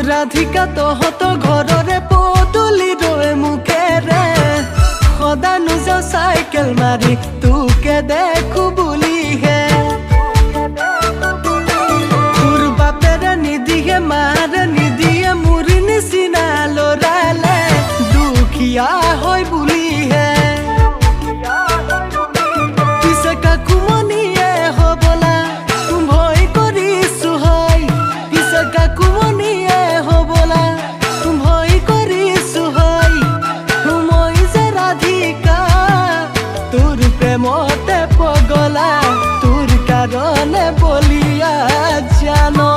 राधिका तहत घररे पदुली रोए मुखेरे सदा नुजा साइकेल मारी तुके देखू बुली है तुर बापेरे निदिए मारे निदिए मुरी निसिना लोराले दुखिया होय बुली है पिसे काकुमनिए हबला तुम भय करिसु हय पिसे काकुमनिए हबला तुम भय करिसु हय तुमई जे राधिका तुर प्रेमते पगला तुर कारणे बलिया जानो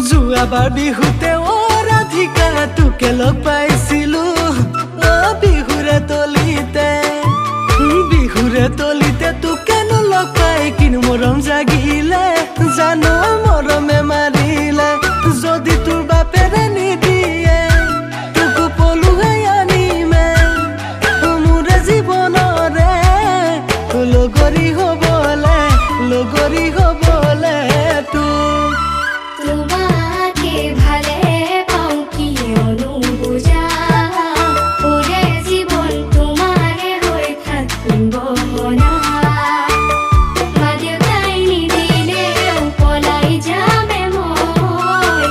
যোৱাবাৰ বিহুতে ৰাধিকা তোকে লগ পাইছিলো বিহুৰে তলিতে তোকে লগ পাই কিনো মৰম জাগিলে জানো মৰমে মাৰিলে যদি তোৰ বাপেৰে নিদিয়ে তোক পলুৱাই আনিমে মোৰে জীৱনৰে লগৰী হবলে তোৰ তোমাকে ভালে পাও কি অনুবুঝা ওরে জীবন তোমারে হয়ে থাকিব না মা দেউতাই নিদিলেও পলাই যাবে মই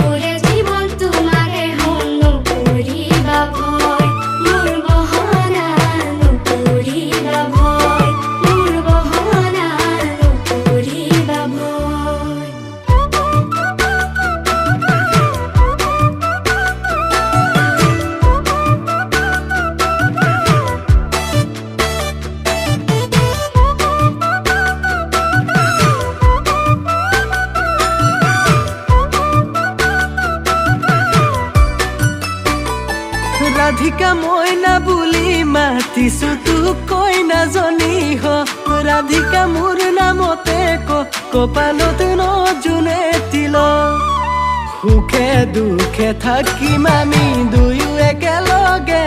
ওরে জীবন তোমারে হন করিবা ভয় মোর বহনা নকৰিবা ভয় মোৰ বহনা নকৰিবা ভয় राधिका मयना बुली मातिसु तुक कइना जनी हो राधिका मोर नामते कपाলত नजुने तिल सुखे दुखे থাকিম আমি দুয়ো একেলগে